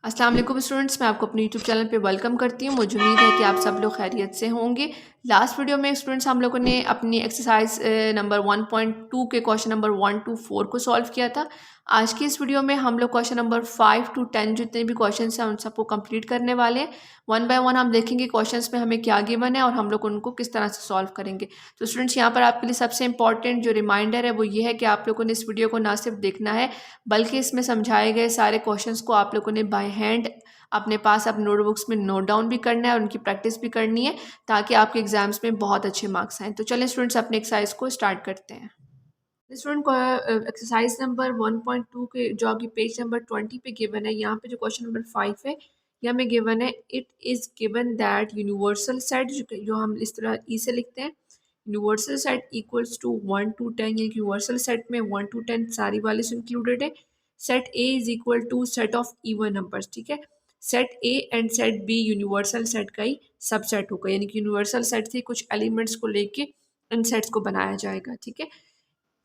अस्सलाम वालेकुम स्टूडेंट्स, मैं आपको अपने यूट्यूब चैनल पे वेलकम करती हूँ। मुझे उम्मीद है कि आप सब लोग खैरियत से होंगे। लास्ट वीडियो में स्टूडेंट्स हम लोगों ने अपनी एक्सरसाइज नंबर 1.2 के क्वेश्चन नंबर 1 to 4 को सॉल्व किया था। आज की इस वीडियो में हम लोग क्वेश्चन नंबर 5 to 10 जितने भी क्वेश्चन हैं उन सबको कंप्लीट करने वाले हैं। वन बाय वन हम देखेंगे क्वेश्चंस में हमें क्या गिवन है और हम लोग उनको किस तरह से सॉल्व करेंगे। तो स्टूडेंट्स, यहाँ पर आपके लिए सबसे इंपॉर्टेंट जो रिमाइंडर है वो ये है कि आप लोगों ने इस वीडियो को ना सिर्फ देखना है बल्कि इसमें समझाए गए सारे क्वेश्चंस को आप लोगों ने बाय हैंड अपने पास अब नोटबुक्स में नोट डाउन भी करना है और उनकी प्रैक्टिस भी करनी है ताकि आपके एग्जाम्स में बहुत अच्छे मार्क्स आएँ। तो चलें स्टूडेंट्स, अपने एक्सरसाइज को स्टार्ट करते हैं। स्टूडेंट को एक्सरसाइज नंबर 1.2 के जो आपकी पेज नंबर 20 पे गिवन है, यहाँ पे जो क्वेश्चन नंबर 5 है ये हमें गिवन है। It is given that universal set जो हम इस तरह ई से लिखते हैं, universal set equals to 1 to 10, यानी कि यूनिवर्सल सेट में 1 to 10 सारी वैल्यूज इंक्लूडेड है। Set A is equal to set of even numbers, ठीक है। Set A and set B universal set का ही सबसेट होगा, यानी कि यूनिवर्सल सेट से कुछ एलिमेंट्स को लेके इन सेट्स को बनाया जाएगा, ठीक है।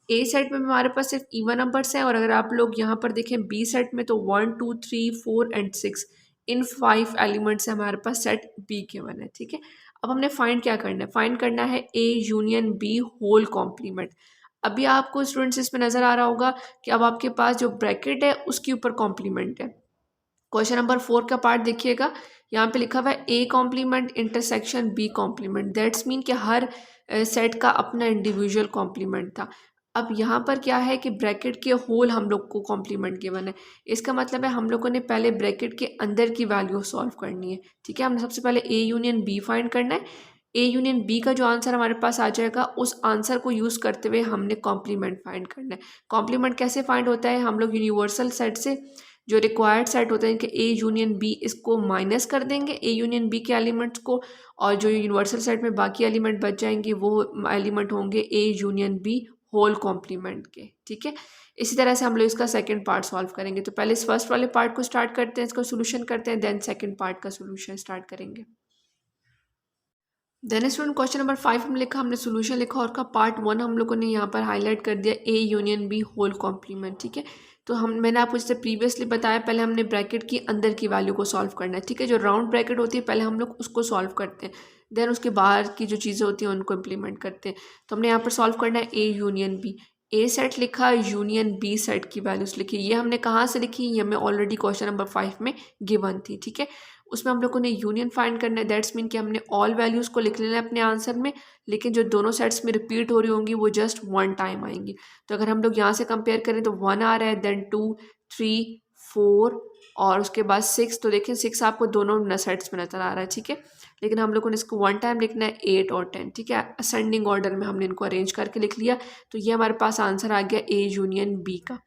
ए सेट में हमारे पास सिर्फ इवन नंबर्स हैं और अगर आप लोग यहाँ पर देखें बी सेट में तो 1 2 3 4 एंड 6 इन 5 एलिमेंट्स से हमारे पास सेट बी गिवन है, ठीक है। अब हमने फाइंड क्या करना है, फाइंड करना है A union B whole complement. अभी आपको स्टूडेंट्स इसमें नजर आ रहा होगा कि अब आपके पास जो ब्रैकेट है उसके ऊपर कॉम्प्लीमेंट है। क्वेश्चन नंबर 4 का पार्ट देखिएगा, यहाँ पे लिखा हुआ है A complement intersection B complement. That's mean कि हर सेट का अपना इंडिविजुअल कॉम्प्लीमेंट था। अब यहाँ पर क्या है कि ब्रैकेट के होल हम लोग को कॉम्प्लीमेंट गिवन है। इसका मतलब है हम लोगों ने पहले ब्रैकेट के अंदर की वैल्यू सॉल्व करनी है, ठीक है। हमने सबसे पहले ए यूनियन बी फाइंड करना है। ए यूनियन बी का जो आंसर हमारे पास आ जाएगा उस आंसर को यूज़ करते हुए हमने कॉम्प्लीमेंट फाइंड करना है। कॉम्प्लीमेंट कैसे फाइंड होता है, हम लोग यूनिवर्सल सेट से जो रिक्वायर्ड सेट होते हैं कि ए यूनियन बी, इसको माइनस कर देंगे ए यूनियन बी के एलिमेंट्स को, और जो यूनिवर्सल सेट में बाकी एलिमेंट बच जाएंगे वो एलिमेंट होंगे A union B whole complement के, ठीक है। इसी तरह से हम लोग इसका सेकंड पार्ट सॉल्व करेंगे। तो पहले इस फर्स्ट वाले पार्ट को स्टार्ट करते हैं, इसका सोल्यूशन करते हैं, देन सेकंड पार्ट का सोल्यूशन स्टार्ट करेंगे। देन स्टूडेंट क्वेश्चन नंबर 5 हम लिखा, हमने सोल्यूशन लिखा और का पार्ट 1 हम लोगों ने यहाँ पर हाईलाइट कर दिया A union B whole complement, ठीक है। तो मैंने आपको जैसे प्रीवियसली बताया पहले हमने ब्रैकेट की अंदर की वैल्यू को सॉल्व करना है, ठीक है। जो राउंड ब्रैकेट होती है पहले हम लोग उसको सॉल्व करते हैं, देन उसके बाहर की जो चीज़ें होती हैं उनको इम्प्लीमेंट करते हैं। तो हमने यहाँ पर सॉल्व करना है A union B. A set लिखा, यूनियन बी सेट की वैल्यूज लिखी। ये हमने कहाँ से लिखी, ये हमें ऑलरेडी क्वेश्चन नंबर 5 में गिवन थी, ठीक है। उसमें हम लोगों ने यूनियन फाइंड करना है। दैट्स मीन कि हमने ऑल वैल्यूज़ को लिख लेना है अपने आंसर में, लेकिन जो दोनों सेट्स में रिपीट हो रही होंगी वो जस्ट वन टाइम आएंगी। तो अगर हम लोग यहाँ से कंपेयर करें तो 1 आ रहा है, देन 2 3 4 और उसके बाद 6। तो देखिए 6 आपको दोनों सेट्स में नजर आ रहा है, ठीक है। लेकिन हम लोगों ने इसको वन टाइम लिखना है 8 और 10, ठीक है। असेंडिंग ऑर्डर में हमने इनको अरेंज करके लिख लिया। तो ये हमारे पास आंसर आ गया ए यूनियन बी का।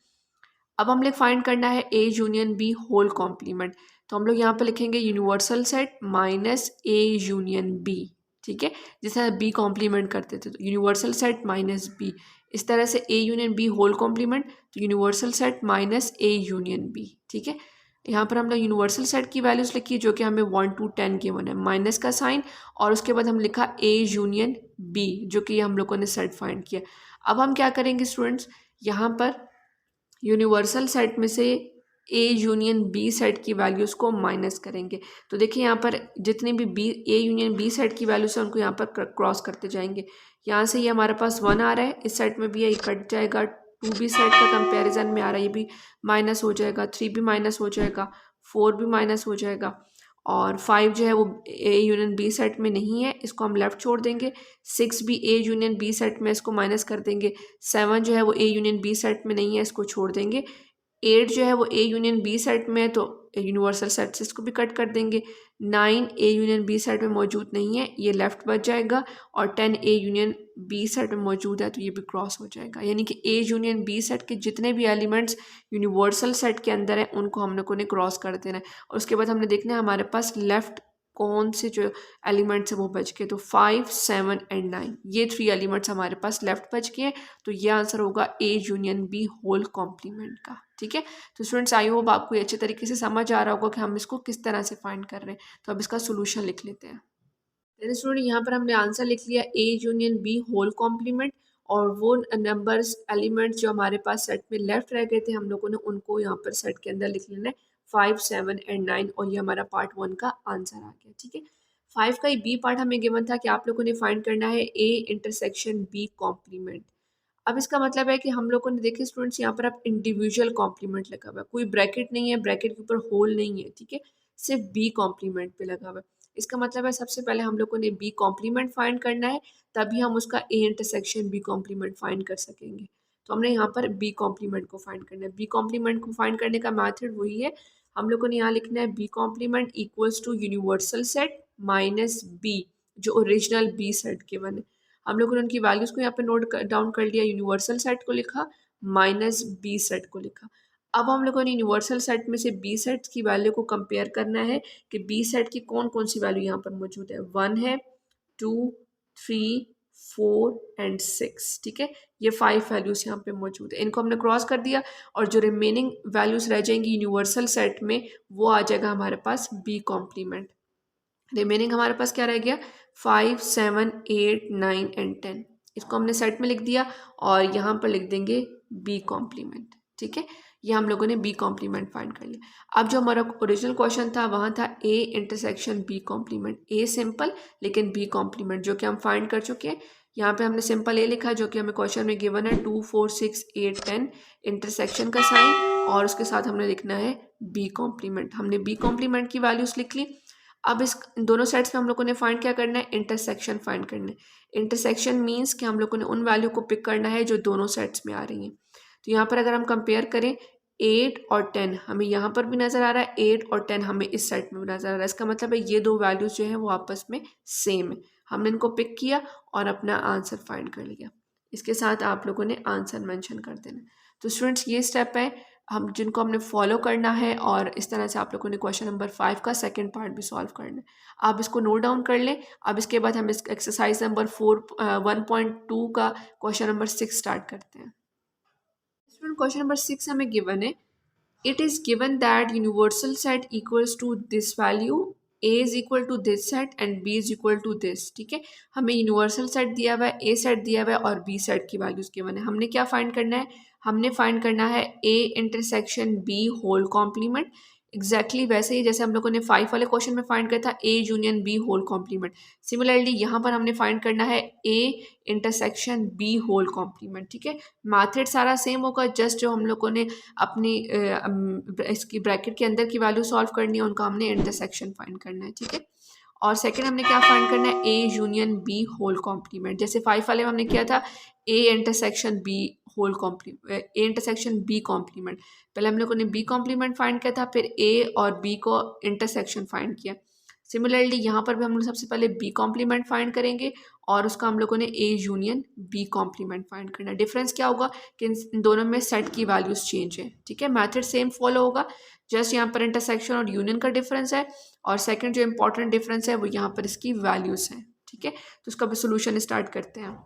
अब हम लोग फाइंड करना है A union B whole complement. तो हम लोग यहाँ पे लिखेंगे universal set minus A union B, ठीक है। जैसे बी कॉम्प्लीमेंट करते थे तो यूनिवर्सल सेट माइनस बी, इस तरह से A union B whole complement तो universal set minus A union B, ठीक है। यहाँ पर हम लोग यूनिवर्सल सेट की वैल्यूज लिखी जो कि हमें 1 to 10 गिवन है, माइनस का साइन, और उसके बाद हम लिखा ए यूनियन बी जो कि हम लोगों ने सेट फाइंड किया। अब हम क्या करेंगे स्टूडेंट्स, यहाँ पर यूनिवर्सल सेट में से ए यूनियन बी सेट की वैल्यूज़ को माइनस करेंगे। तो देखिए यहाँ पर जितनी भी B A union B set की वैल्यूज़ है उनको यहाँ पर क्रॉस करते जाएंगे। यहाँ से ये हमारे पास 1 आ रहा है, इस सेट में भी ये कट जाएगा। 2 भी सेट का कंपैरिजन में आ रहा है, ये भी माइनस हो जाएगा। 3 भी माइनस हो जाएगा, 4 भी माइनस हो जाएगा, और 5 जो है वो ए यूनियन बी सेट में नहीं है, इसको हम लेफ्ट छोड़ देंगे। 6 भी ए यूनियन बी सेट में, इसको माइनस कर देंगे। 7 जो है वो ए यूनियन बी सेट में नहीं है, इसको छोड़ देंगे। 8 जो है वो ए यूनियन बी सेट में है तो यूनिवर्सल सेट से इसको भी कट कर देंगे। 9 ए यूनियन बी सेट में मौजूद नहीं है, ये लेफ्ट बच जाएगा, और 10 ए यूनियन बी सेट में मौजूद है तो ये भी क्रॉस हो जाएगा। यानी कि ए यूनियन बी सेट के जितने भी एलिमेंट्स यूनिवर्सल सेट के अंदर हैं उनको हम लोगों ने क्रॉस कर देना है। और उसके बाद हमने देखना है हमारे पास लेफ्ट कौन से जो एलिमेंट्स है वो बच गए। तो 5 7 एंड 9 ये 3 एलिमेंट्स हमारे पास लेफ्ट बच गए हैं। तो ये आंसर होगा A union B whole complement का, ठीक है। तो स्टूडेंट्स आई होप आपको ये अच्छे तरीके से समझ आ रहा होगा कि हम इसको किस तरह से फाइंड कर रहे हैं। तो अब इसका सोल्यूशन लिख लेते हैं। स्टूडेंट यहाँ पर हमने आंसर लिख लिया A union B whole complement, और वो नंबर्स एलिमेंट्स जो हमारे पास सेट में लेफ्ट रह गए थे हम लोगों ने उनको यहाँ पर सेट के अंदर लिख लेना है 5, 7 एंड 9 और ये हमारा पार्ट 1 का आंसर आ गया। ठीक है, 5 का ही बी पार्ट हमें गिवन था कि आप लोगों ने फाइंड करना है ए इंटरसेक्शन बी कॉम्प्लीमेंट। अब इसका मतलब है कि हम लोगों ने देखे स्टूडेंट्स यहाँ पर आप इंडिविजुअल कॉम्प्लीमेंट लगा हुआ है, कोई ब्रैकेट नहीं है, ब्रैकेट के ऊपर होल नहीं है। ठीक है, सिर्फ बी कॉम्प्लीमेंट पे लगा हुआ है। इसका मतलब है सबसे पहले हम लोगों ने बी कॉम्प्लीमेंट फाइंड करना है, तभी हम उसका A intersection B complement find कर सकेंगे। तो हमने यहाँ पर बी कॉम्प्लीमेंट को फाइंड करना है। बी कॉम्प्लीमेंट को फाइंड करने का मैथड वही है, हम लोगों ने यहाँ लिखना है B complement equals to universal set minus B जो ओरिजिनल बी सेट के बने। हम लोगों ने उनकी वैल्यूज को यहाँ पे नोट डाउन कर लिया, यूनिवर्सल सेट को लिखा माइनस बी सेट को लिखा। अब हम लोगों ने यूनिवर्सल सेट में से बी सेट की वैल्यू को कंपेयर करना है कि बी सेट की कौन कौन सी वैल्यू यहाँ पर मौजूद है। 1 है, 2, 3, 4 एंड 6। ठीक है, ये 5 वैल्यूज यहाँ पे मौजूद है, इनको हमने क्रॉस कर दिया और जो रिमेनिंग वैल्यूज रह जाएंगी यूनिवर्सल सेट में वो आ जाएगा हमारे पास बी कॉम्प्लीमेंट। रिमेनिंग हमारे पास क्या रह गया 5, 7, 8, 9 एंड 10। इसको हमने सेट में लिख दिया और यहाँ पर लिख देंगे बी कॉम्प्लीमेंट। ठीक है, ये हम लोगों ने बी कॉम्प्लीमेंट फाइंड कर लिया। अब जो हमारा ओरिजिनल क्वेश्चन था वहाँ था A intersection B complement, A simple लेकिन बी कॉम्प्लीमेंट जो कि हम फाइंड कर चुके हैं। यहाँ पे हमने सिंपल ए लिखा जो कि हमें क्वेश्चन में गिवन है 2, 4, 6, 8, 10 इंटरसेक्शन का साइन और उसके साथ हमने लिखना है बी कॉम्प्लीमेंट। हमने बी कॉम्प्लीमेंट की वैल्यूज लिख ली। अब इस दोनों सेट्स में हम लोगों ने फाइंड क्या करना है, इंटरसेक्शन फाइंड करना है। इंटरसेक्शन मीन्स कि हम लोगों ने उन वैल्यू को पिक करना है जो दोनों सेट्स में आ रही हैं। तो यहाँ पर अगर हम कंपेयर करें 8 और 10 हमें यहाँ पर भी नज़र आ रहा है, 8 और 10 हमें इस सेट में भी नज़र आ रहा है। इसका मतलब है ये दो वैल्यूज जो है वो आपस में सेम है। हमने इनको पिक किया और अपना आंसर फाइंड कर लिया। इसके साथ आप लोगों ने आंसर मेंशन कर देना। तो स्टूडेंट्स ये स्टेप है हम जिनको हमने फॉलो करना है और इस तरह से आप लोगों ने क्वेश्चन नंबर 5 का सेकंड पार्ट भी सॉल्व करना है। आप इसको नोट डाउन कर लें। अब इसके बाद हम इस एक्सरसाइज नंबर 1.2 का क्वेश्चन नंबर 6 स्टार्ट करते हैं। स्टूडेंट क्वेश्चन नंबर 6 हमें गिवन है, it is given that universal set equals to this value, a is equal to this set and b is equal to this। ठीक है, हमें universal set दिया हुआ है, a सेट दिया हुआ है और b सेट की वैल्यूज गिवन है। हमने क्या फाइंड करना है, हमने फाइंड करना है a intersection b whole complement. Exactly वैसे ही जैसे हम लोगों ने 5 वाले क्वेश्चन में फाइंड किया था a union b whole complement, similarly यहाँ पर हमने फाइंड करना है a intersection b whole complement. ठीक है, मैथड सारा सेम होगा, जस्ट जो हम लोगों ने अपनी इसकी ब्रैकेट के अंदर की वैल्यू सॉल्व करनी है उनका हमने इंटरसेक्शन फाइंड करना है। ठीक है, और सेकंड हमने क्या फाइंड करना है, A union B whole complement. जैसे 5 वाले में हमने किया था A intersection B whole complement, A intersection B complement. पहले हम लोगों ने बी कॉम्प्लीमेंट फाइंड किया था, फिर ए और बी को इंटरसेक्शन फाइंड किया। सिमिलरली यहाँ पर भी हम लोग सबसे पहले बी कॉम्प्लीमेंट फाइंड करेंगे और उसका हम लोगों ने A union B complement find करना है। डिफरेंस क्या होगा कि इन दोनों में सेट की वैल्यूज चेंज है। ठीक है, मैथड सेम फॉलो होगा, जस्ट यहाँ पर इंटरसेक्शन और यूनियन का डिफरेंस है और सेकंड जो इंपॉर्टेंट डिफरेंस है वो यहाँ पर इसकी वैल्यूज है। ठीक है, तो उसका भी सोल्यूशन स्टार्ट करते हैं।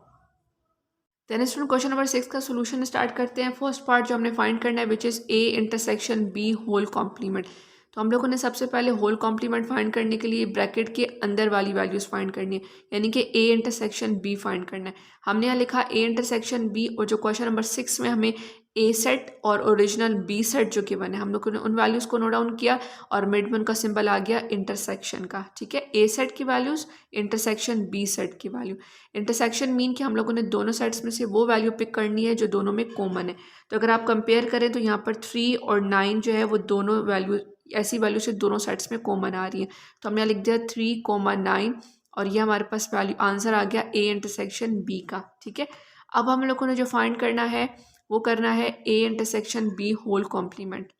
देन स्टूडेंट क्वेश्चन नंबर 6 का सोल्यूशन स्टार्ट करते हैं। फर्स्ट पार्ट जो हमने फाइंड करना है which is A intersection B whole complement. तो हम लोगों ने सबसे पहले होल कॉम्प्लीमेंट फाइंड करने के लिए ब्रैकेट के अंदर वाली वैल्यूज फाइंड करनी है, यानी कि ए इंटरसेक्शन बी फाइंड करना है। हमने यहाँ लिखा ए इंटरसेक्शन बी और जो क्वेश्चन नंबर 6 में हमें ए सेट और ओरिजिनल बी सेट जो कि बने हम लोगों ने उन वैल्यूज को नोट डाउन किया और मिड में उनका सिंबल आ गया इंटरसेक्शन का। ठीक है, ए सेट की वैल्यूज इंटरसेक्शन बी सेट की वैल्यू। इंटरसेक्शन मीन कि हम लोगों ने दोनों सेट्स में से वो वैल्यू पिक करनी है जो दोनों में कॉमन है। तो अगर आप कंपेयर करें तो यहाँ पर 3 और 9 जो है वो दोनों वैल्यू ऐसी वैल्यू से दोनों सेट्स में कॉमन आ रही है। तो हमने लिख दिया 3, 9 और ये हमारे पास वैल्यू आंसर आ गया ए इंटरसेक्शन बी का। ठीक है, अब हम लोगों ने जो फाइंड करना है वो करना है A intersection B whole complement.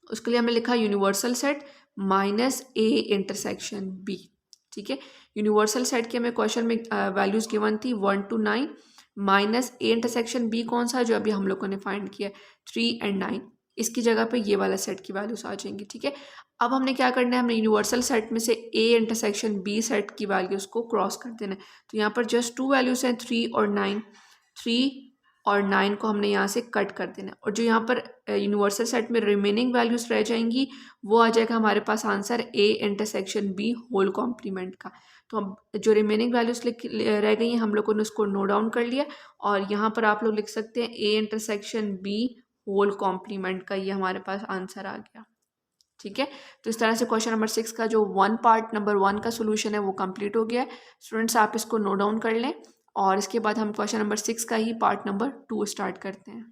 उसके लिए हमने लिखा universal set minus A intersection B. ठीक है, यूनिवर्सल सेट की हमें क्वेश्चन में वैल्यूज गिवन थी 1 to 9 minus A intersection B कौन सा जो अभी हम लोगों ने फाइंड किया 3 and 9, इसकी जगह पे ये वाला सेट की वैल्यूज आ जाएंगी। ठीक है, अब हमने क्या करना है, हमने यूनिवर्सल सेट में से ए इंटरसेक्शन बी सेट की वैल्यूज को क्रॉस कर देना है। तो यहाँ पर जस्ट 2 वैल्यूज हैं 3 और 9, 3 और 9 को हमने यहाँ से कट कर देना है। और जो यहाँ पर यूनिवर्सल सेट में रिमेनिंग वैल्यूज़ रह जाएंगी वो आ जाएगा हमारे पास answer A intersection B whole complement का। तो हम जो रिमेनिंग वैल्यूज़ रह गई हैं हम लोगों ने उसको नोट डाउन कर लिया और यहाँ पर आप लोग लिख सकते हैं A intersection B whole complement का, ये हमारे पास आंसर आ गया। ठीक है, तो इस तरह से क्वेश्चन नंबर 6 का जो पार्ट नंबर 1 का सोल्यूशन है वो कंप्लीट हो गया है। स्टूडेंट्स आप इसको नोट डाउन कर लें और इसके बाद हम क्वेश्चन नंबर 6 का ही पार्ट नंबर 2 स्टार्ट करते हैं।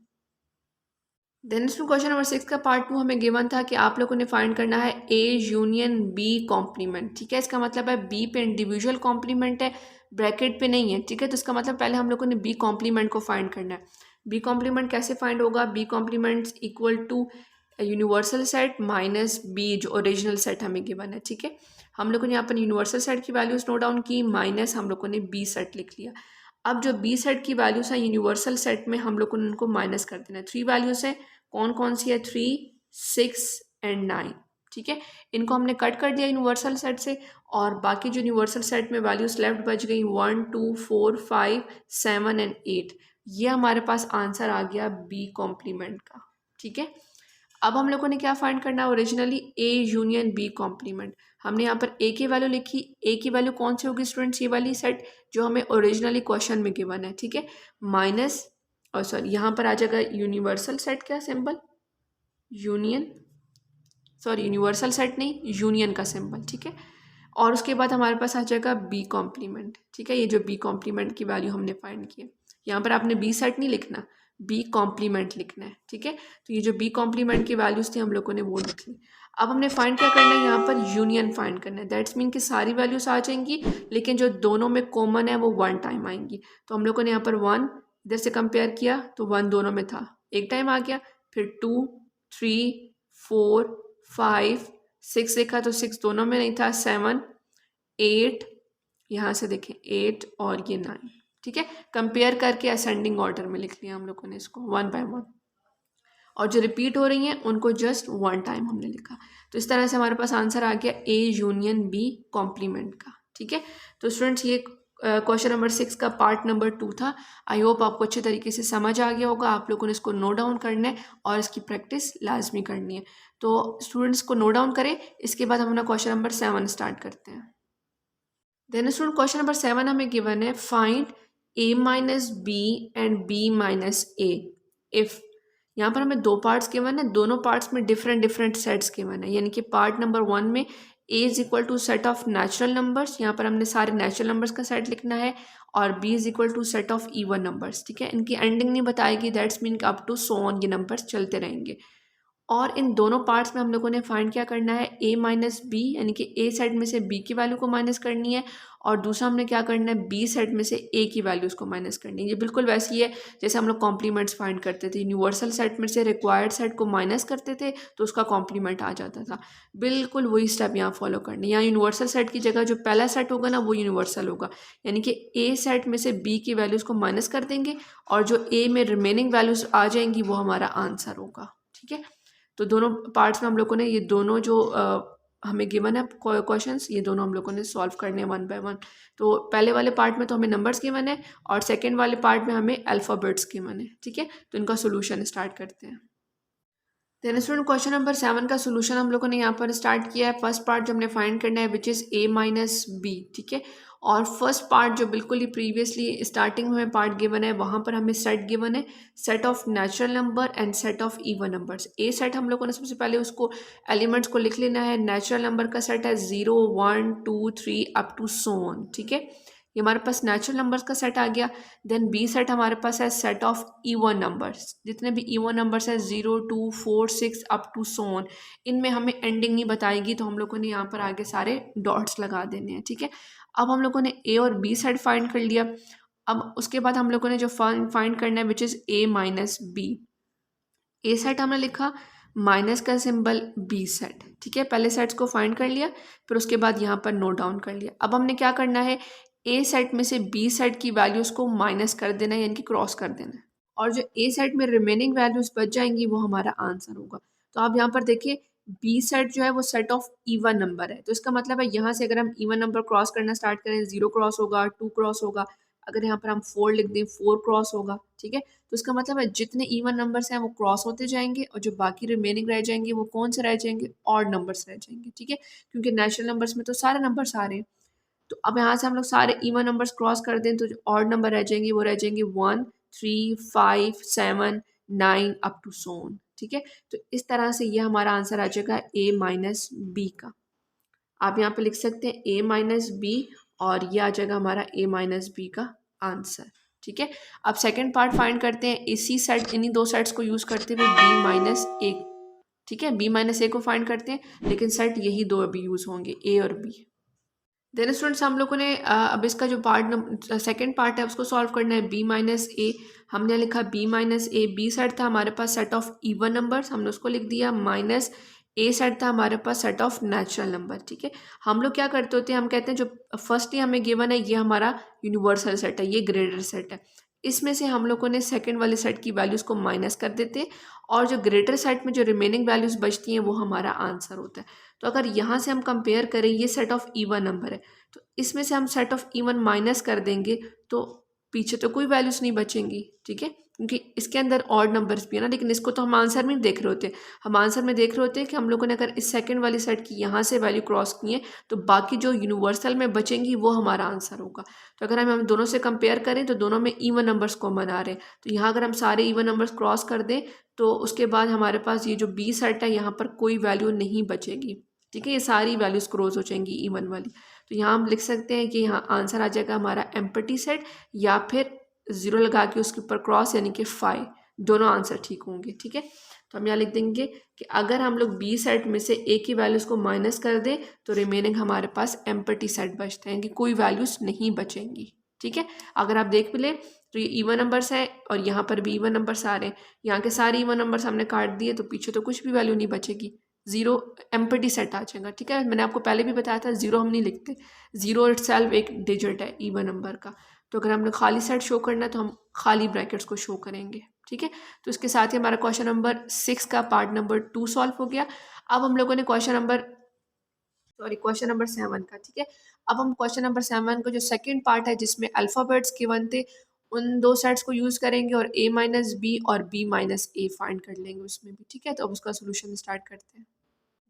देन इसमें क्वेश्चन नंबर 6 का पार्ट 2 हमें गिवन था कि आप लोगों ने फाइंड करना है A यूनियन B कॉम्प्लीमेंट। ठीक है, इसका मतलब है B पे इंडिविजुअल कॉम्प्लीमेंट है, ब्रैकेट पे नहीं है। ठीक है, तो इसका मतलब पहले हम लोगों ने B कॉम्प्लीमेंट को फाइंड करना है। B कॉम्प्लीमेंट कैसे फाइंड होगा? B complement equal to universal set minus B जो ओरिजिनल सेट हमें गिवन है। ठीक है, हम लोगों ने यहाँ पर यूनिवर्सल सेट की वैल्यूज नोट डाउन की, माइनस हम लोगों ने बी सेट लिख लिया। अब जो बी सेट की वैल्यूज है यूनिवर्सल सेट में हम लोगों ने उनको माइनस कर देना है। 3 वैल्यूज है, कौन कौन सी है? 3, 6 एंड 9। ठीक है, इनको हमने कट कर दिया यूनिवर्सल सेट से और बाकी जो यूनिवर्सल सेट में वैल्यूज लेफ्ट बच गई 1, 2, 4, 5, 7 एंड 8। ये हमारे पास आंसर आ गया बी कॉम्प्लीमेंट का। ठीक है, अब हम लोगों ने क्या फाइंड करना है? Originally A union B complement. हमने यहाँ पर ए की वैल्यू लिखी, ए की वैल्यू कौन सी होगी स्टूडेंट्स? ये वाली सेट जो हमें ओरिजिनली क्वेश्चन में गिवन है। ठीक है, माइनस और सॉरी यहाँ पर आ जाएगा यूनिवर्सल सेट का symbol, union, sorry universal set नहीं, यूनियन का सिंबल। ठीक है, और उसके बाद हमारे पास आ जाएगा बी कॉम्प्लीमेंट। ठीक है, ये जो बी कॉम्प्लीमेंट की वैल्यू हमने फाइंड की है, यहाँ पर आपने बी सेट नहीं लिखना, बी कॉम्प्लीमेंट लिखना है। ठीक है, तो ये जो बी कॉम्प्लीमेंट की वैल्यूज थी हम लोगों ने वो लिख ली। अब हमने फाइंड क्या करना है? यहाँ पर यूनियन फाइंड करना है। दैट्स मीन कि सारी वैल्यूज आ जाएंगी लेकिन जो दोनों में कॉमन है वो 1 टाइम आएंगी। तो हम लोगों ने यहाँ पर 1 इधर से कंपेयर किया तो 1 दोनों में था, एक टाइम आ गया, फिर 2, 3, 4, 5, 6 देखा तो 6 दोनों में नहीं था, 7, 8, यहाँ से देखें 8 और ये 9। ठीक है, कंपेयर करके असेंडिंग ऑर्डर में लिख लिया हम लोगों ने इसको 1 बाय 1, और जो रिपीट हो रही हैं उनको जस्ट 1 टाइम हमने लिखा। तो इस तरह से हमारे पास आंसर आ गया ए यूनियन बी कॉम्प्लीमेंट का। ठीक है, तो स्टूडेंट्स ये क्वेश्चन नंबर 6 का पार्ट नंबर 2 था। आई होप आपको अच्छे तरीके से समझ आ गया होगा। आप लोगों ने इसको नोट डाउन करना है और इसकी प्रैक्टिस लाजमी करनी है। तो स्टूडेंट्स को नोट डाउन करें, इसके बाद हम अपना क्वेश्चन नंबर 7 स्टार्ट करते हैं। देन स्टूडेंट क्वेश्चन नंबर 7 हमें गिवन है find a minus B and b minus A if. यहाँ पर हमें 2 पार्ट्स गिवन है, दोनों पार्ट्स में डिफरेंट डिफरेंट सेट्स गिवन है। यानी कि पार्ट नंबर 1 में a is equal to set of natural numbers, यहाँ पर हमने सारे नेचुरल नंबर्स का सेट लिखना है, और b is equal to set of even numbers. ठीक है, इनकी एंडिंग नहीं बताएगी, that's mean up to so on ये नंबर्स चलते रहेंगे। और इन दोनों पार्ट्स में हम लोगों ने फाइंड क्या करना है? a माइनस बी, यानी कि a सेट में से b की वैल्यू को माइनस करनी है, और दूसरा हमने क्या करना है? b सेट में से a की वैल्यूज को माइनस करनी है। ये बिल्कुल वैसी है जैसे हम लोग कॉम्प्लीमेंट्स फाइंड करते थे, यूनिवर्सल सेट में से रिक्वायर्ड सेट को माइनस करते थे तो उसका कॉम्प्लीमेंट आ जाता था। बिल्कुल वही स्टेप यहाँ फॉलो करनी है। यहाँ यूनिवर्सल सेट की जगह जो पहला सेट होगा ना वो यूनिवर्सल होगा, यानी कि a सेट में से b की वैल्यूज को माइनस कर देंगे और जो a में रिमेनिंग वैल्यूज आ जाएंगी वो हमारा आंसर होगा। ठीक है, तो दोनों पार्ट्स में हम लोगों ने ये दोनों जो हमें गिवन है क्वेश्चंस, ये दोनों हम लोगों ने सॉल्व करने हैं 1 बाय 1। तो पहले वाले पार्ट में तो हमें नंबर्स गिवन है और सेकंड वाले पार्ट में हमें अल्फ़ाबेट्स गिवन है। ठीक है, तो इनका सोल्यूशन स्टार्ट करते हैं। देन स्टूडेंट क्वेश्चन नंबर 7 का सोल्यूशन हम लोगों ने यहाँ पर स्टार्ट किया है। फर्स्ट पार्ट जो हमने फाइंड करना है which is a minus B. ठीक है, और फर्स्ट पार्ट जो बिल्कुल ही प्रीवियसली स्टार्टिंग में हमें पार्ट गिवन है वहाँ पर हमें सेट गिवन है, set of natural number and set of even numbers. A set हम लोगों ने सबसे पहले उसको एलिमेंट्स को लिख लेना है। नेचुरल नंबर का सेट है 0, 1, 2, 3 अप टू सो ऑन। ठीक है, ये हमारे पास नेचुरल नंबर्स का सेट आ गया। देन बी सेट हमारे पास है सेट ऑफ इवन नंबर्स, जितने भी इवन नंबर्स है 0, 2, 4, 6 अप टू सो ऑन। इनमें हमें एंडिंग नहीं बताएगी तो हम लोगों ने यहाँ पर आगे सारे डॉट्स लगा देने हैं। ठीक है, अब हम लोगों ने ए और बी सेट फाइंड कर लिया। अब उसके बाद हम लोगों ने जो फाइंड करना है which is A minus B. A set हमने लिखा, माइनस का सिंबल बी सेट। ठीक है, पहले सेट्स को फाइंड कर लिया, फिर उसके बाद यहाँ पर नोट डाउन कर लिया। अब हमने क्या करना है? ए सेट में से बी सेट की वैल्यूज़ को माइनस कर देना है, यानी कि क्रॉस कर देना है, और जो ए सेट में रिमेनिंग वैल्यूज़ बच जाएंगी वो हमारा आंसर होगा। तो आप यहाँ पर देखिए बी सेट जो है वो सेट ऑफ इवन नंबर है, तो इसका मतलब है यहाँ से अगर हम इवन नंबर क्रॉस करना स्टार्ट करें 0 क्रॉस होगा, 2 क्रॉस होगा, अगर यहाँ पर हम 4 लिख दें 4 क्रॉस होगा, ठीक है। तो इसका मतलब है जितने इवन नंबर्स हैं वो क्रॉस होते जाएंगे और जो बाकी रिमेनिंग रह जाएंगे वो कौन से रह जाएंगे, ऑड नंबर्स रह जाएंगे, ठीक है, क्योंकि नेचुरल नंबर्स में तो सारे नंबर्स आ रहे हैं। तो अब यहाँ से हम लोग सारे इवन नंबर्स क्रॉस कर दें तो जो ऑड नंबर रह जाएंगे वो रह जाएंगे 1, 3, 5, 7, 9 अप टू सोन, ठीक है। तो इस तरह से ये हमारा आंसर आ जाएगा a माइनस बी का। आप यहाँ पे लिख सकते हैं a माइनस बी और ये आ जाएगा हमारा a माइनस बी का आंसर, ठीक है। अब सेकंड पार्ट फाइंड करते हैं इसी सेट, इन्हीं दो सेट्स को यूज़ करते हुए b माइनस ए, ठीक है, b माइनस ए को फाइंड करते हैं, लेकिन सेट यही दो अभी यूज़ होंगे a और b। देन स्टूडेंट्स हम लोगों ने अब इसका जो पार्ट सेकंड पार्ट है उसको सॉल्व करना है b माइनस ए। हमने लिखा b माइनस ए, बी सेट था हमारे पास सेट ऑफ इवन नंबर्स, हमने उसको लिख दिया, माइनस ए सेट था हमारे पास सेट ऑफ नेचुरल नंबर, ठीक है। हम लोग क्या करते होते हैं, हम कहते हैं जो फर्स्टली हमें गिवन है ये हमारा यूनिवर्सल सेट है, ये ग्रेटर सेट है, इसमें से हम लोगों ने सेकंड वाले सेट की वैल्यूज़ को माइनस कर देते हैं और जो ग्रेटर सेट में जो रिमेनिंग वैल्यूज़ बचती हैं वो हमारा आंसर होता है। तो अगर यहाँ से हम कंपेयर करें, ये सेट ऑफ इवन नंबर है तो इसमें से हम सेट ऑफ इवन माइनस कर देंगे तो पीछे तो कोई वैल्यूज़ नहीं बचेंगी, ठीक है, क्योंकि इसके अंदर ऑड नंबर्स भी है ना, लेकिन इसको तो हम आंसर में देख रहे होते हैं। हम आंसर में देख रहे होते हैं कि हम लोगों ने अगर इस सेकंड वाली सेट की यहाँ से वैल्यू क्रॉस की है तो बाकी जो यूनिवर्सल में बचेंगी वो हमारा आंसर होगा। तो अगर हम दोनों से कंपेयर करें तो दोनों में इवन नंबर्स कॉमन आ रहे हैं, तो यहाँ अगर हम सारे इवन नंबर्स क्रॉस कर दें तो उसके बाद हमारे पास ये जो बी सेट है यहाँ पर कोई वैल्यू नहीं बचेगी, ठीक है, ये सारी वैल्यूज़ क्रॉस हो जाएंगी इवन वाली। तो यहाँ हम लिख सकते हैं कि यहाँ आंसर आ जाएगा हमारा एम्प्टी सेट या फिर ज़ीरो लगा के उसके ऊपर क्रॉस यानी कि 5, दोनों आंसर ठीक होंगे, ठीक है। तो हम यहाँ लिख देंगे कि अगर हम लोग बी सेट में से ए की वैल्यूज़ को माइनस कर दें तो रिमेनिंग हमारे पास एम्प्टी सेट बचते हैं कि कोई वैल्यूज़ नहीं बचेंगी, ठीक है। अगर आप देख भी लें तो ये इवन नंबर्स है और यहाँ पर भी इवन नंबर्स आ रहे हैं, यहाँ के सारे इवन नंबर्स हमने काट दिए तो पीछे तो कुछ भी वैल्यू नहीं बचेगी, ज़ीरो एम्प्टी सेट आ जाएगा, ठीक है। मैंने आपको पहले भी बताया था ज़ीरो हम नहीं लिखते, ज़ीरो इटसेल्फ एक डिजिट है इवन नंबर का। तो अगर हमने खाली सेट शो करना है तो हम खाली ब्रैकेट्स को शो करेंगे, ठीक है। तो इसके साथ ही हमारा क्वेश्चन नंबर 6 का पार्ट नंबर 2 सॉल्व हो गया। अब हम लोगों ने क्वेश्चन नंबर 7 का, ठीक है। अब हम क्वेश्चन नंबर 7 का जो सेकंड पार्ट है जिसमें अल्फ़ाबेट्स गिवन थे उन दो सेट्स को यूज़ करेंगे और a माइनस बी और b माइनस ए फाइंड कर लेंगे उसमें भी, ठीक है। तो अब उसका सोल्यूशन स्टार्ट करते हैं।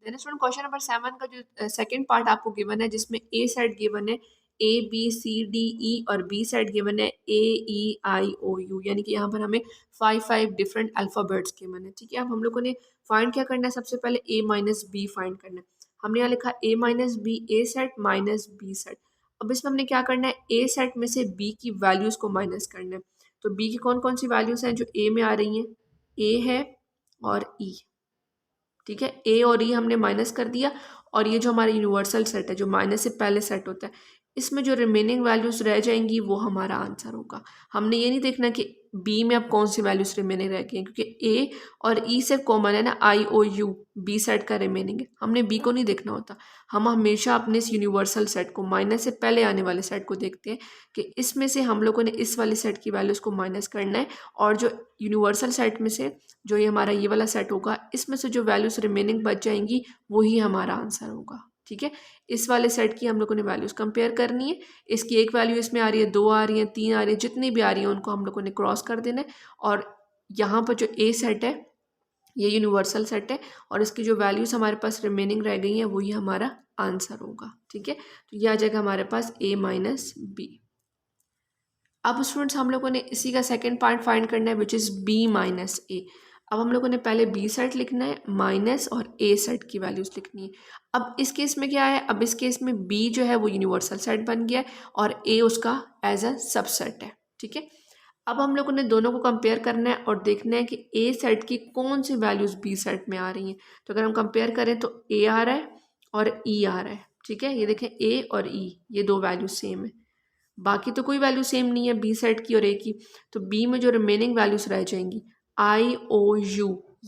देन स्टूडेंट क्वेश्चन नंबर 7 का जो सेकंड पार्ट आपको गिवन है जिसमें ए सेट गिवन है A B C D E और बी सेट गिवन है ए ई आई ओ यू, यानी कि यहाँ पर हमें 5 डिफरेंट अल्फ़ाबेट्स गिवन है, ठीक है। अब हम लोगों ने फाइंड क्या करना है, सबसे पहले ए माइनस बी फाइंड करना है। हमने यहाँ लिखा ए minus B, A set minus B set. अब इसमें हमने क्या करना है, ए सेट में से बी की वैल्यूज़ को माइनस करना है। तो बी की कौन कौन सी वैल्यूज़ हैं जो ए में आ रही हैं, ए है और ई, ठीक है, ए और ई हमने माइनस कर दिया और ये जो हमारा यूनिवर्सल सेट है जो माइनस से पहले सेट होता है इसमें जो रिमेनिंग वैल्यूज़ रह जाएंगी वो हमारा आंसर होगा। हमने ये नहीं देखना कि बी में अब कौन सी वैल्यूज़ रिमेनिंग रह गई हैं, क्योंकि ए और ई से कॉमन है ना, आई ओ यू बी सेट का रिमेनिंग है, हमने बी को नहीं देखना होता। हम हमेशा अपने इस यूनिवर्सल सेट को माइनस से पहले आने वाले सेट को देखते हैं कि इसमें से हम लोगों ने इस वाले सेट की वैल्यूज़ को माइनस करना है और जो यूनिवर्सल सेट में से जो ये हमारा ये वाला सेट होगा इसमें से जो वैल्यूज़ रिमेनिंग बच जाएंगी वही हमारा आंसर होगा, ठीक है। इस वाले सेट की हम लोगों ने वैल्यूज़ कंपेयर करनी है, इसकी एक वैल्यू इसमें आ रही है, दो आ रही हैं, तीन आ रही है, जितनी भी आ रही हैं उनको हम लोगों ने क्रॉस कर देना है और यहाँ पर जो ए सेट है ये यूनिवर्सल सेट है और इसकी जो वैल्यूज़ हमारे पास रिमेनिंग रह गई हैं वही हमारा आंसर होगा, ठीक है। तो ये आ जाएगा हमारे पास ए माइनस बी। अब स्टूडेंट्स हम लोगों ने इसी का सेकेंड पार्ट फाइंड करना है विच इज़ बी माइनस ए। अब हम लोगों ने पहले बी सेट लिखना है माइनस और ए सेट की वैल्यूज़ लिखनी है। अब इस केस में क्या है, अब इस केस में बी जो है वो यूनिवर्सल सेट बन गया है और ए उसका एज अ सबसेट है, ठीक है। अब हम लोगों ने दोनों को कंपेयर करना है और देखना है कि ए सेट की कौन सी वैल्यूज़ बी सेट में आ रही हैं। तो अगर हम कंपेयर करें तो ए आ रहा है और ई आ रहा है, ठीक है। ये देखें ए और ई ये दो वैल्यूज सेम है, बाकी तो कोई वैल्यू सेम नहीं है बी सेट की और ए की। तो बी में जो रिमेनिंग वैल्यूज रह जाएंगी आई ओ यू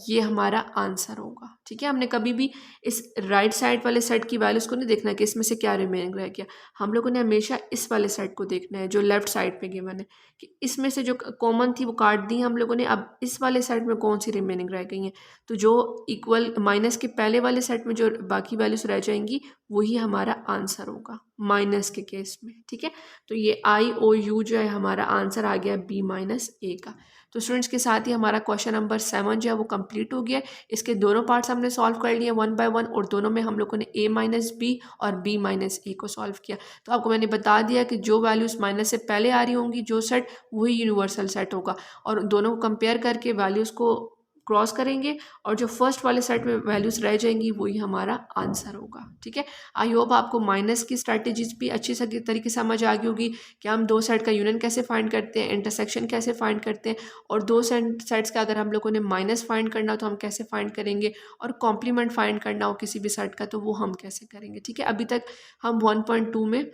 ये हमारा आंसर होगा, ठीक है, हमने कभी भी इस राइट साइड वाले सेट की वैल्यूज़ को नहीं देखना कि इसमें से क्या रिमेनिंग रह गया। हम लोगों ने हमेशा इस वाले सेट को देखना है जो लेफ्ट साइड पे गिवन है कि इसमें से जो कॉमन थी वो काट दी हम लोगों ने, अब इस वाले सेट में कौन सी रिमेनिंग रह गई हैं। तो जो इक्वल माइनस के पहले वाले सेट में जो बाकी वैल्यूज़ रह जाएंगी वही हमारा आंसर होगा माइनस के केस में। ठीक है, तो ये IOU जो है हमारा आंसर आ गया B-A का। तो स्टूडेंट्स के साथ ही हमारा क्वेश्चन नंबर 7 जो है वो कंप्लीट हो गया। इसके दोनों पार्ट्स हमने सॉल्व कर लिए 1 बाय 1 और दोनों में हम लोगों ने A-B और B-A को सॉल्व किया। तो आपको मैंने बता दिया कि जो वैल्यूज़ माइनस से पहले आ रही होंगी जो सेट वही यूनिवर्सल सेट होगा और दोनों को कंपेयर करके वैल्यूज़ को क्रॉस करेंगे और जो फर्स्ट वाले सेट में वैल्यूज़ रह जाएंगी वही हमारा आंसर होगा। ठीक है, आई होप आपको माइनस की स्ट्रैटेजीज भी अच्छी तरीके से समझ आ गई होगी कि हम दो सेट का यूनियन कैसे फाइंड करते हैं, इंटरसेक्शन कैसे फाइंड करते हैं और दो सेट्स का अगर हम लोगों ने माइनस फाइंड करना हो तो हम कैसे फाइंड करेंगे और कॉम्प्लीमेंट फाइंड करना हो किसी भी सेट का तो वो हम कैसे करेंगे। ठीक है, अभी तक हम 1.2 में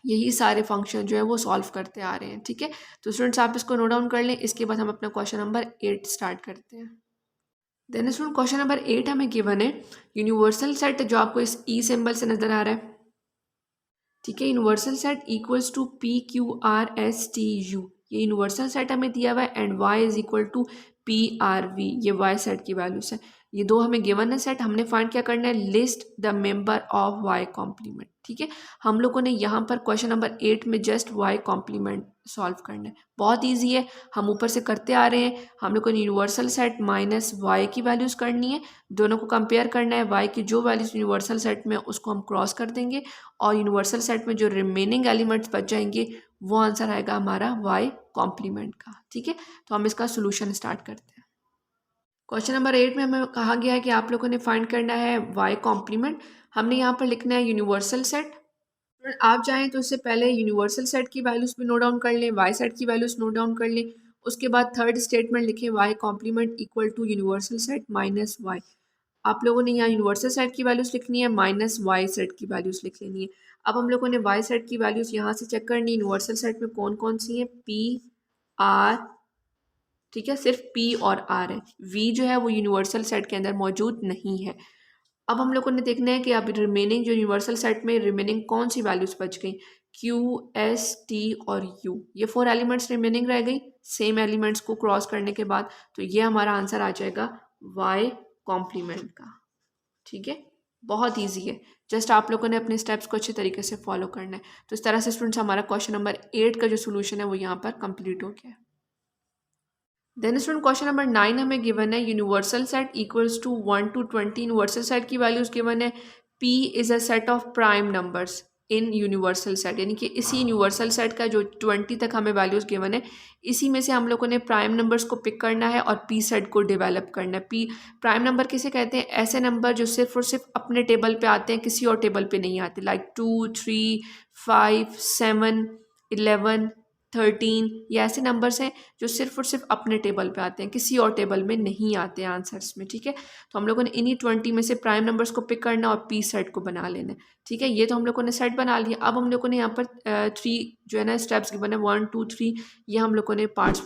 यही सारे फंक्शन जो है वो सॉल्व करते आ रहे हैं। ठीक है, तो स्टूडेंट्स आप इसको नोट डाउन कर लें, इसके बाद हम अपना क्वेश्चन नंबर 8 स्टार्ट करते हैं। देन स्टूडेंट क्वेश्चन नंबर 8 हमें गिवन है यूनिवर्सल सेट जो आपको इस ई सिंबल से नजर आ रहा है। ठीक है, universal set equals to PQRSTU, ये यूनिवर्सल सेट हमें दिया हुआ है and y is equal to PRV, ये y सेट की वैल्यूज है। ये दो हमें गिवन है सेट, हमने फाइंड क्या करना है, list the member of y complement. ठीक है, हम लोगों ने यहाँ पर क्वेश्चन नंबर 8 में जस्ट y कॉम्प्लीमेंट सॉल्व करना है, बहुत ईजी है, हम ऊपर से करते आ रहे हैं। हम लोग को यूनिवर्सल सेट माइनस y की वैल्यूज़ करनी है, दोनों को कंपेयर करना है, y की जो वैल्यूज़ यूनिवर्सल सेट में उसको हम क्रॉस कर देंगे और यूनिवर्सल सेट में जो रिमेनिंग एलिमेंट्स बच जाएंगे वो आंसर आएगा हमारा y कॉम्प्लीमेंट का। ठीक है, तो हम इसका सोल्यूशन स्टार्ट करते हैं। क्वेश्चन नंबर 8 में हमें कहा गया है कि आप लोगों ने फाइंड करना है y कॉम्प्लीमेंट। हमने यहाँ पर लिखना है यूनिवर्सल सेट। आप चाहें तो इससे पहले यूनिवर्सल सेट की वैल्यूज़ भी नोट डाउन कर लें, y सेट की वैल्यूज़ नोट डाउन कर लें, उसके बाद थर्ड स्टेटमेंट लिखें y complement equal to universal set minus y। आप लोगों ने यहाँ यूनिवर्सल सेट की वैल्यूज़ लिखनी है, माइनस वाई सेट की वैल्यूज़ लिख लेनी है। अब हम लोगों ने वाई सेट की वैल्यूज़ यहाँ से चेक करनी है, यूनिवर्सल सेट में कौन कौन सी हैं, पी आर, ठीक है, सिर्फ पी और आर है, वी जो है वो यूनिवर्सल सेट के अंदर मौजूद नहीं है। अब हम लोगों ने देखना है कि अब रिमेनिंग जो यूनिवर्सल सेट में रिमेनिंग कौन सी वैल्यूज़ बच गई, Q, S, T और U, ये 4 एलिमेंट्स रिमेनिंग रह गई सेम एलिमेंट्स को क्रॉस करने के बाद, तो ये हमारा आंसर आ जाएगा y कॉम्प्लीमेंट का। ठीक है, बहुत इजी है, जस्ट आप लोगों ने अपने स्टेप्स को अच्छे तरीके से फॉलो करना है। तो इस तरह से स्टूडेंट्स हमारा क्वेश्चन नंबर 8 का जो सोल्यूशन है वो यहाँ पर कंप्लीट हो गया है। देन स्टूडेंट क्वेश्चन नंबर 9 हमें गिवन है universal set equals to 1 to 20। Universal set की वैल्यूज गिवन है, P is a set of prime numbers in universal set, यानी कि इसी यूनिवर्सल सेट का जो 20 तक हमें वैल्यूज़ गिवन है इसी में से हम लोगों ने प्राइम नंबर्स को पिक करना है और पी सेट को डेवलप करना है। पी प्राइम नंबर किसे कहते हैं, ऐसे नंबर जो सिर्फ और सिर्फ अपने टेबल पे आते हैं, किसी और टेबल पे नहीं आते, लाइक 2, 3, 5, 7, 11, 13, ये ऐसे नंबर्स हैं जो सिर्फ और सिर्फ अपने टेबल पे आते हैं, किसी और टेबल में नहीं आते आंसर्स में। ठीक है, तो हम लोगों ने इन्हीं 20 में से प्राइम नंबर्स को पिक करना और पी सेट को बना लेना है। ठीक है, ये तो हम लोगों ने सेट बना लिया। अब हम लोगों ने यहाँ पर 3 जो है ना स्टेप्स गिवन है, 1, 2, 3, ये हम लोगों ने पार्ट्स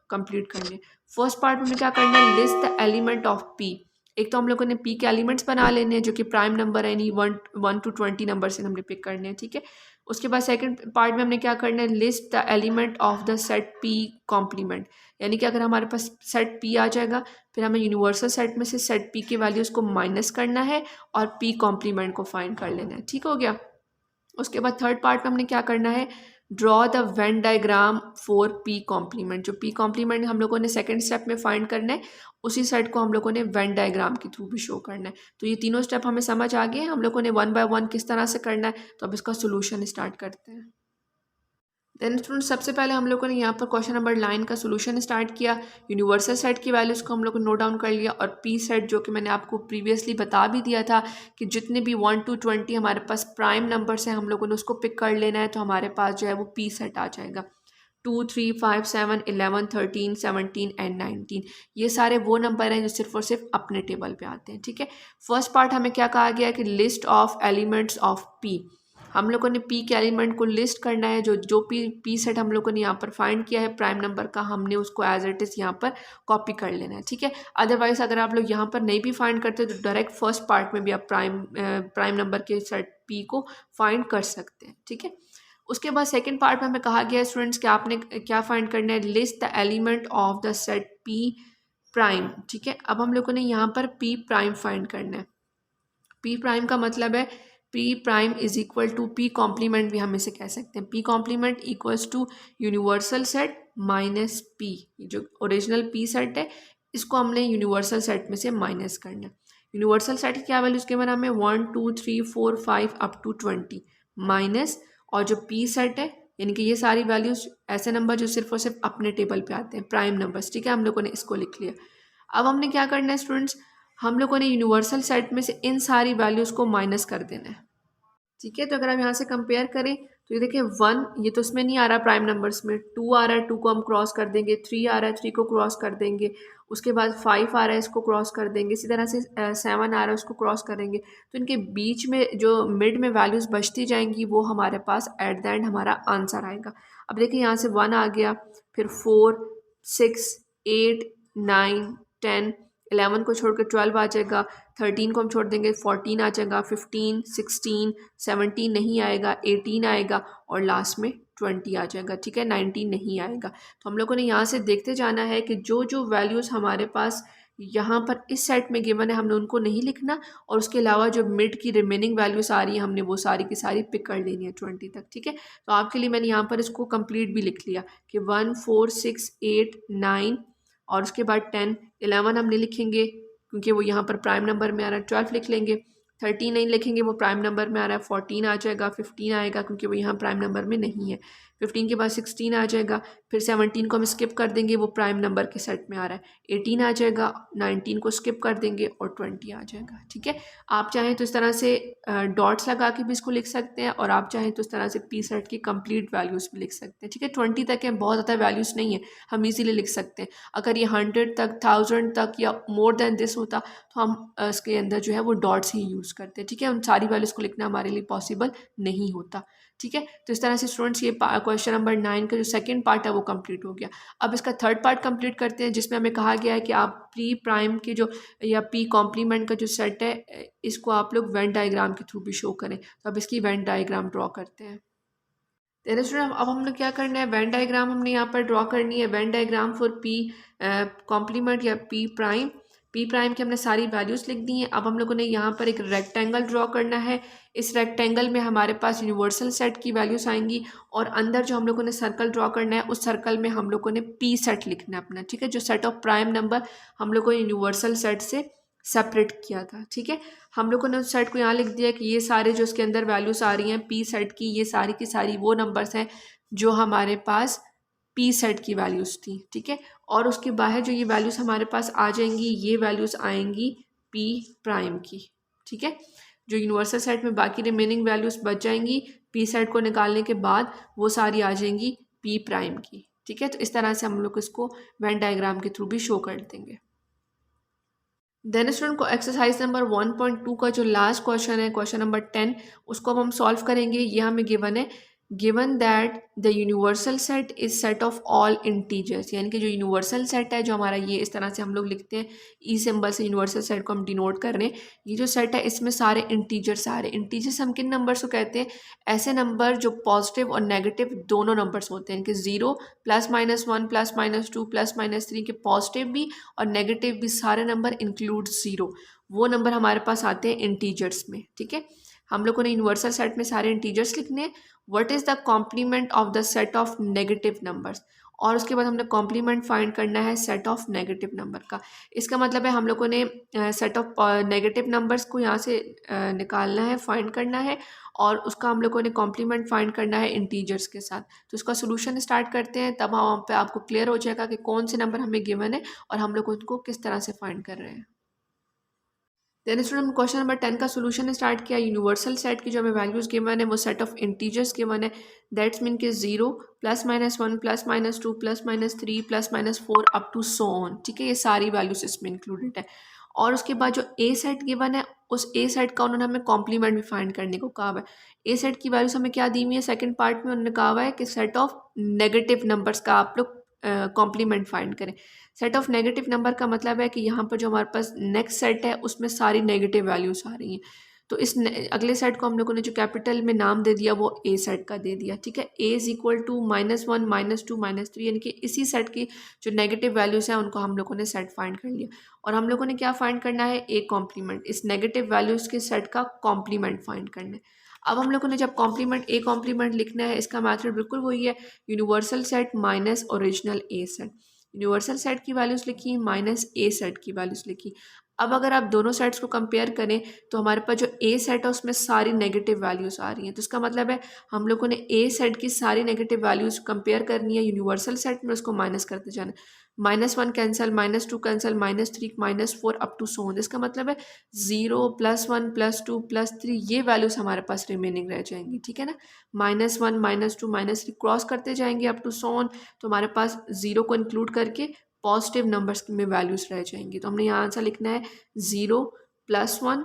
कंप्लीट करने। फर्स्ट पार्ट में क्या करना है, list the element of P. एक तो हम लोगों ने पी के एलिमेंट्स बना लेने हैं जो कि प्राइम नंबर है, यानी 1 to 20 नंबर से हमने पिक करने हैं। ठीक है, उसके बाद सेकंड पार्ट में हमने क्या करना है, list the element of the set P complement, यानी कि अगर हमारे पास सेट पी आ जाएगा फिर हमें यूनिवर्सल सेट में से सेट पी की वैल्यूज़ को माइनस करना है और पी कॉम्प्लीमेंट को फाइंड कर लेना है। ठीक हो गया। उसके बाद थर्ड पार्ट में हमने क्या करना है, draw the Venn diagram for P complement. जो पी कॉम्प्लीमेंट हम लोगों ने सेकंड स्टेप में फाइंड करना है उसी सेट को हम लोगों ने वेन डायग्राम के थ्रू भी शो करना है। तो ये तीनों स्टेप हमें समझ आ गए, हम लोगों ने 1 by 1 किस तरह से करना है, तो अब इसका सोल्यूशन स्टार्ट करते हैं। देन स्टूडेंट सबसे पहले हम लोगों ने यहाँ पर क्वेश्चन नंबर 9 का सोल्यूशन स्टार्ट किया। यूनिवर्सल सेट की वैल्यूज़ को हम लोग नोट डाउन कर लिया और पी सेट जो कि मैंने आपको प्रीवियसली बता भी दिया था कि जितने भी 1 to 20 हमारे पास प्राइम नंबर्स हैं हम लोगों ने उसको पिक कर लेना है, तो हमारे पास जो है वो पी सेट आ जाएगा। 2, 3, 5, 7, 11, 13, 17 एंड 19, ये सारे वो नंबर हैं जो सिर्फ और सिर्फ अपने टेबल पे आते हैं। ठीक है, फर्स्ट पार्ट हमें क्या कहा गया है कि list of elements of P, हम लोगों ने पी के एलिमेंट को लिस्ट करना है, जो जो पी सेट हम लोगों ने यहाँ पर फाइंड किया है प्राइम नंबर का, हमने उसको एज इट इज़ यहाँ पर कॉपी कर लेना है, ठीक है। अदरवाइज अगर आप लोग यहाँ पर नहीं भी फाइंड करते तो डायरेक्ट फर्स्ट पार्ट में भी आप प्राइम नंबर के सेट पी को फाइंड कर सकते हैं, ठीक है। उसके बाद सेकेंड पार्ट में हमें कहा गया है स्टूडेंट्स कि आपने क्या फाइंड करना है, list the element of the set P prime, ठीक है। अब हम लोगों ने यहाँ पर पी प्राइम फाइंड करना है। पी प्राइम का मतलब है P prime is equal to P complement भी हम इसे कह सकते हैं। P complement equals to universal set minus P, जो ओरिजिनल पी सेट है इसको हमने यूनिवर्सल सेट में से माइनस करना है। यूनिवर्सल सेट की क्या वैल्यूज गिवन हमें 1 2 3 4 5 अप टू 20 माइनस, और जो पी सेट है यानी कि ये सारी वैल्यूज ऐसे नंबर जो सिर्फ और सिर्फ अपने टेबल पे आते हैं प्राइम नंबर्स, ठीक है। हम लोगों ने इसको लिख लिया। अब हमने क्या करना है स्टूडेंट्स, हम लोगों ने यूनिवर्सल सेट में से इन सारी वैल्यूज़ को माइनस कर देना है, ठीक है। तो अगर हम यहाँ से कंपेयर करें तो ये देखिए 1 ये तो इसमें नहीं आ रहा प्राइम नंबर्स में, 2 आ रहा है 2 को हम क्रॉस कर देंगे, 3 आ रहा है 3 को क्रॉस कर देंगे, उसके बाद 5 आ रहा है इसको क्रॉस कर देंगे, इसी तरह से 7 आ रहा है उसको क्रॉस करेंगे। तो इनके बीच में जो मिड में वैल्यूज़ बचती जाएंगी वो हमारे पास एट द एंड हमारा आंसर आएगा। अब देखिए यहाँ से 1 आ गया, फिर 4 6 8 9 10, 11 को छोड़ कर 12 आ जाएगा, 13 को हम छोड़ देंगे 14 आ जाएगा, 15 16 17 नहीं आएगा, 18 आएगा और लास्ट में 20 आ जाएगा, ठीक है। 19 नहीं आएगा। तो हम लोगों ने यहाँ से देखते जाना है कि जो जो वैल्यूज़ हमारे पास यहाँ पर इस सेट में गिवन है हमने उनको नहीं लिखना, और उसके अलावा जो मिड की रिमेनिंग वैल्यूज़ आ रही है हमने वो सारी की सारी पिक कर लेनी है 20 तक, ठीक है। तो आपके लिए मैंने यहाँ पर इसको कंप्लीट भी लिख लिया कि 1 4 6 8 9 और उसके बाद 10 11 हम नहीं लिखेंगे क्योंकि वो यहाँ पर प्राइम नंबर में आ रहा है, 12 लिख लेंगे, 13 नहीं लिखेंगे वो प्राइम नंबर में आ रहा है, 14 आ जाएगा, 15 आएगा क्योंकि वो यहाँ प्राइम नंबर में नहीं है, 15 के बाद 16 आ जाएगा, फिर 17 को हम स्किप कर देंगे वो प्राइम नंबर के सेट में आ रहा है, 18 आ जाएगा, 19 को स्किप कर देंगे और 20 आ जाएगा, ठीक है। आप चाहें तो इस तरह से डॉट्स लगा के भी इसको लिख सकते हैं, और आप चाहें तो इस तरह से पी सेट की कंप्लीट वैल्यूज़ भी लिख सकते हैं, ठीक है। 20 तक है, बहुत ज़्यादा वैल्यूज़ नहीं है, हम इजीली लिख सकते हैं। अगर ये 100 तक 1000 तक या मोर देन दिस होता तो हम इसके अंदर जो है वो डॉट्स ही यूज़ करते हैं, ठीक है। उन सारी वैल्यूज़ को लिखना हमारे लिए पॉसिबल नहीं होता, ठीक है। तो इस तरह से स्टूडेंट्स ये क्वेश्चन नंबर 9 का जो सेकंड पार्ट है वो कंप्लीट हो गया। अब इसका थर्ड पार्ट कंप्लीट करते हैं जिसमें हमें कहा गया है कि आप पी प्राइम के जो या पी कॉम्प्लीमेंट का जो सेट है इसको आप लोग वेन डायग्राम के थ्रू भी शो करें। तो अब इसकी वेन डायग्राम ड्रॉ करते हैं। देन स्टूडेंट अब हम लोग क्या करना है, वेन डायग्राम हमने यहाँ पर ड्रॉ करनी है, Venn diagram for P complement या पी प्राइम। पी प्राइम की हमने सारी वैल्यूज़ लिख दी हैं। अब हम लोगों ने यहाँ पर एक रेक्टेंगल ड्रॉ करना है। इस रेक्टेंगल में हमारे पास यूनिवर्सल सेट की वैल्यूज़ आएंगी, और अंदर जो हम लोगों ने सर्कल ड्रॉ करना है उस सर्कल में हम लोगों ने पी सेट लिखना है अपना, ठीक है। जो सेट ऑफ प्राइम नंबर हम लोगों ने यूनिवर्सल सेट से सेपरेट किया था, ठीक है। हम लोगों ने उस सेट को यहाँ लिख दिया कि ये सारे जो इसके अंदर वैल्यूज़ आ रही हैं पी सेट की, ये सारी की सारी वो नंबर्स हैं जो हमारे पास पी सेट की वैल्यूज़ थी, ठीक है। और उसके बाहर जो ये वैल्यूज़ हमारे पास आ जाएंगी ये वैल्यूज़ आएंगी पी प्राइम की, ठीक है। जो यूनिवर्सल सेट में बाकी रिमेनिंग वैल्यूज़ बच जाएंगी पी सेट को निकालने के बाद वो सारी आ जाएंगी पी प्राइम की, ठीक है। तो इस तरह से हम लोग इसको वेन डायग्राम के थ्रू भी शो कर देंगे। देन स्टूडेंट को एक्सरसाइज नंबर 1.2 का जो लास्ट क्वेश्चन है, क्वेश्चन नंबर 10, उसको अब हम सॉल्व करेंगे। ये हमें गिवन है, given that the universal set is set of all integers, यानी कि जो यूनिवर्सल सेट है जो हमारा, ये इस तरह से हम लोग लिखते हैं ई सिंबल से यूनिवर्सल सेट को हम डिनोट कर रहे हैं। ये जो सेट है इसमें सारे इंटीजर्स आ रहे हैं। इंटीजर्स हम किन नंबर्स को कहते हैं, ऐसे नंबर जो पॉजिटिव और नेगेटिव दोनों नंबर्स होते हैं, कि 0 +-1 +-2 +-3 के पॉजिटिव भी और नेगेटिव भी सारे नंबर इंक्लूड 0, वो नंबर हमारे पास आते हैं इंटीजर्स में, ठीक है। हम लोगों ने यूनिवर्सल सेट में सारे इंटीजर्स लिखने हैं। What is the complement of the set of negative numbers, और उसके बाद हमने कॉम्प्लीमेंट फाइंड करना है सेट ऑफ नेगेटिव नंबर का। इसका मतलब है हम लोगों ने सेट ऑफ नेगेटिव नंबर्स को यहाँ से निकालना है, फाइंड करना है, और उसका हम लोगों ने कॉम्प्लीमेंट फाइंड करना है इंटीजर्स के साथ। तो उसका सोल्यूशन स्टार्ट करते हैं, तब वहाँ पे आपको क्लियर हो जाएगा कि कौन से नंबर हमें गिवन है और हम लोग उनको किस तरह से फाइंड कर रहे हैं। देन स्टूडेंट क्वेश्चन नंबर 10 का सोल्यूशन स्टार्ट किया। यूनिवर्सल सेट की जो हमें वैल्यूज़ गिवन है वो सेट ऑफ इंटीजर्स गिवन है, दैट्स मीन कि 0 +-1 +-2 +-3 +-4 अप टू सो ऑन, ठीक है। ये सारी वैल्यूज इसमें इंक्लूडेड है। और उसके बाद जो ए सेट गिवन है उस ए सेट का उन्होंने हमें कॉम्प्लीमेंट भी फाइंड करने को कहा हुआ है। ए सेट की वैल्यूज हमें क्या दी हुई है सेकंड पार्ट में, उन्होंने कहा हुआ है कि सेट ऑफ नेगेटिव नंबर्स का आप लोग कॉम्प्लीमेंट फाइंड करें। सेट ऑफ नेगेटिव नंबर का मतलब है कि यहाँ पर जो हमारे पास नेक्स्ट सेट है उसमें सारी नेगेटिव वैल्यूज आ रही हैं। तो इस अगले सेट को हम लोगों ने जो कैपिटल में नाम दे दिया वो ए सेट का दे दिया, ठीक है। ए इज इक्वल टू -1 -2 -3, यानी कि इसी सेट की जो नेगेटिव वैल्यूज हैं उनको हम लोगों ने सेट फाइंड कर लिया। और हम लोगों ने क्या फाइंड करना है, ए कॉम्प्लीमेंट, इस नेगेटिव वैल्यूज के सेट का कॉम्प्लीमेंट फाइंड करना है। अब हम लोगों ने जब कॉम्प्लीमेंट ए कॉम्प्लीमेंट लिखना है, इसका मैथड बिल्कुल वही है, यूनिवर्सल सेट माइनस ओरिजिनल ए सेट। यूनिवर्सल सेट की वैल्यूज लिखी माइनस ए सेट की वैल्यूज लिखी। अब अगर आप दोनों सेट्स को कंपेयर करें तो हमारे पास जो ए सेट है उसमें सारी नेगेटिव वैल्यूज आ रही हैं। तो इसका मतलब है हम लोगों ने ए सेट की सारी नेगेटिव वैल्यूज कंपेयर करनी है यूनिवर्सल सेट में, उसको माइनस करते जाना है। -1 cancel, -2 cancel, -3 -4 up to so on. इसका मतलब है 0 +1 +2 +3 ये वैल्यूज हमारे पास रिमेनिंग रह जाएंगी, ठीक है ना। -1 -2 -3 क्रॉस करते जाएंगे अप टू सो ऑन, तो हमारे पास 0 को इंक्लूड करके पॉजिटिव नंबर्स में वैल्यूज रह जाएंगी। तो हमने यहाँ आंसर लिखना है 0 +1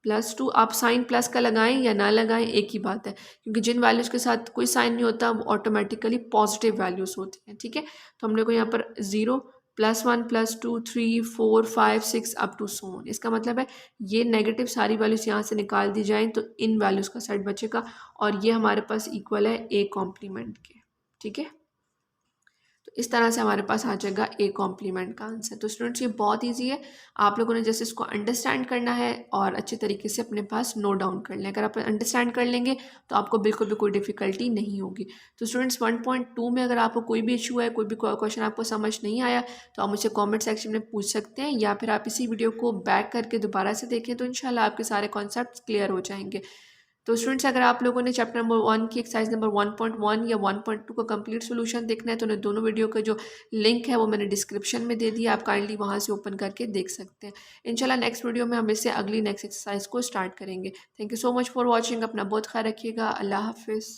+2। आप साइन प्लस का लगाएं या ना लगाएं एक ही बात है, क्योंकि जिन वैल्यूज़ के साथ कोई साइन नहीं होता वो ऑटोमेटिकली पॉजिटिव वैल्यूज़ होती हैं, ठीक है। तो हम लोग को यहाँ पर 0 +1 +2 3 4 5 6 अप टू सो ऑन। इसका मतलब है ये नेगेटिव सारी वैल्यूज़ यहाँ से निकाल दी जाएँ तो इन वैल्यूज़ का सेट बचेगा, और ये हमारे पास इक्वल है ए कॉम्प्लीमेंट के, ठीक है। तो इस तरह से हमारे पास आ जाएगा ए कॉम्प्लीमेंट का आंसर। तो स्टूडेंट्स ये बहुत इजी है, आप लोगों ने जैसे इसको अंडरस्टैंड करना है और अच्छे तरीके से अपने पास नोट डाउन कर लें। अगर आप अंडरस्टैंड कर लेंगे तो आपको बिल्कुल भी कोई डिफिकल्टी नहीं होगी। तो स्टूडेंट्स 1.2 में अगर आपको कोई भी इशू है, कोई भी क्वेश्चन आपको समझ नहीं आया, तो आप मुझसे कॉमेंट सेक्शन में पूछ सकते हैं, या फिर आप इसी वीडियो को बैक करके दोबारा से देखें, तो इंशाल्लाह आपके सारे कॉन्सेप्ट क्लियर हो जाएंगे। तो स्टूडेंट्स अगर आप लोगों ने चैप्टर नंबर 1 की एक्सरसाइज नंबर 1.1 या 1.2 का कंप्लीट सोल्यूशन देखना है, तो उन्हें दोनों वीडियो का जो लिंक है वो मैंने डिस्क्रिप्शन में दे दिया, आप काइंडली वहाँ से ओपन करके देख सकते हैं। इंशाल्लाह नेक्स्ट वीडियो में हम इससे अगली नेक्स्ट एक्सरसाइज को स्टार्ट करेंगे। Thank you so much for watching. अपना बहुत ख्याल रखिएगा। अल्लाह हाफिज़।